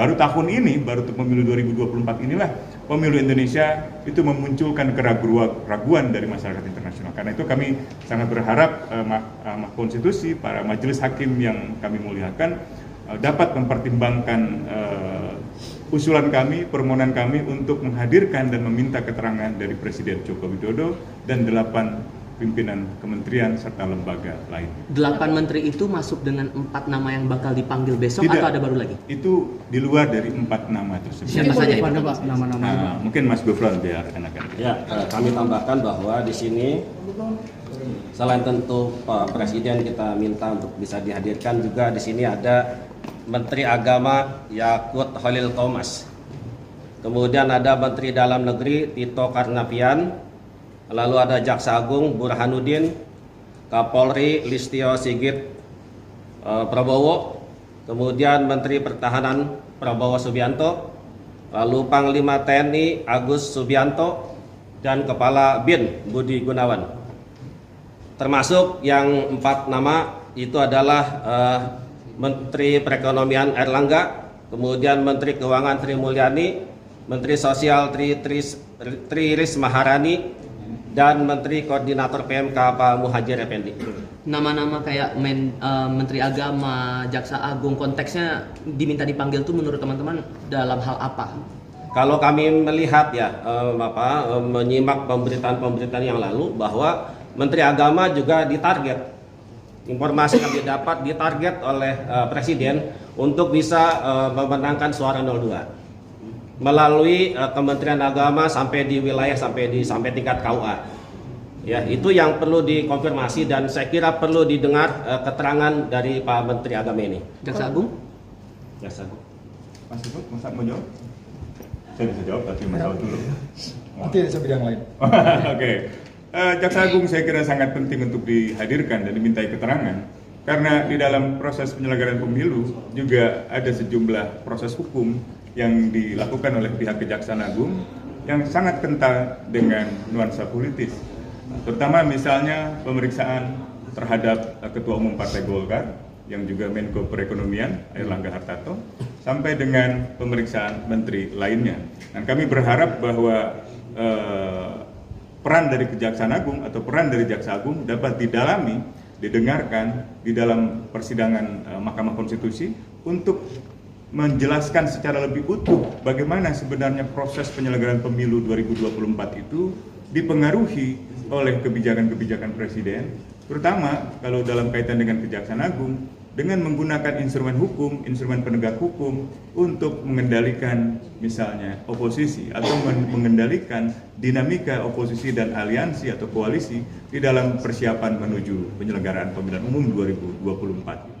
baru tahun ini, baru pemilu 2024 inilah pemilu Indonesia itu memunculkan keraguan dari masyarakat internasional. Karena itu kami sangat berharap Mahkamah Konstitusi, para majelis hakim yang kami muliakan dapat mempertimbangkan usulan kami, permohonan kami untuk menghadirkan dan meminta keterangan dari Presiden Joko Widodo dan 8 pimpinan kementerian serta lembaga lain. 8 menteri itu masuk dengan 4 nama yang bakal dipanggil besok. Tidak, atau ada baru lagi? Itu di luar dari 4 nama tersebut. Siapa saja itu? Nama-nama. Mungkin Mas Gufron biar enakan. Ya, kami tambahkan bahwa di sini selain tentu Pak Presiden kita minta untuk bisa dihadirkan, juga di sini ada Menteri Agama Yakut Khalil Qomas. Kemudian ada Menteri Dalam Negeri Tito Karnavian. Lalu ada Jaksa Agung Burhanuddin, Kapolri Listio Sigit Prabowo, kemudian Menteri Pertahanan Prabowo Subianto, lalu Panglima TNI Agus Subianto, dan Kepala BIN Budi Gunawan. Termasuk yang 4 nama itu adalah Menteri Perekonomian Erlangga, kemudian Menteri Keuangan Sri Mulyani, Menteri Sosial Tri Risma Maharani, dan Menteri Koordinator PMK Pak Muhajir Effendi. Nama-nama kayak Menteri Agama, Jaksa Agung, konteksnya diminta dipanggil tuh menurut teman-teman dalam hal apa? Kalau kami melihat ya, menyimak pemberitaan-pemberitaan yang lalu bahwa Menteri Agama juga ditarget. Informasi kami dapat ditarget oleh Presiden untuk bisa memenangkan suara 02. Melalui Kementerian Agama sampai di wilayah sampai tingkat KUA. Ya, itu yang perlu dikonfirmasi dan saya kira perlu didengar keterangan dari Pak Menteri Agama ini. Jaksa Agung? Jaksa Agung. Mas Ibu, Mas mau jawab? Saya bisa jawab, tapi Mas jawab dulu. Nanti ada bidang lain. Oke. Jaksa Agung saya kira sangat penting untuk dihadirkan dan dimintai keterangan. Karena di dalam proses penyelenggaraan pemilu juga ada sejumlah proses hukum yang dilakukan oleh pihak Kejaksaan Agung yang sangat kental dengan nuansa politis. Terutama misalnya pemeriksaan terhadap Ketua Umum Partai Golkar yang juga Menko Perekonomian Airlangga Hartarto sampai dengan pemeriksaan menteri lainnya. Dan kami berharap bahwa peran dari Kejaksaan Agung atau peran dari Jaksa Agung dapat didalami, didengarkan di dalam persidangan Mahkamah Konstitusi untuk menjelaskan secara lebih utuh bagaimana sebenarnya proses penyelenggaraan pemilu 2024 itu dipengaruhi oleh kebijakan-kebijakan Presiden, terutama kalau dalam kaitan dengan Kejaksaan Agung, dengan menggunakan instrumen hukum, instrumen penegak hukum untuk mengendalikan misalnya oposisi atau mengendalikan dinamika oposisi dan aliansi atau koalisi di dalam persiapan menuju penyelenggaraan pemilihan umum 2024.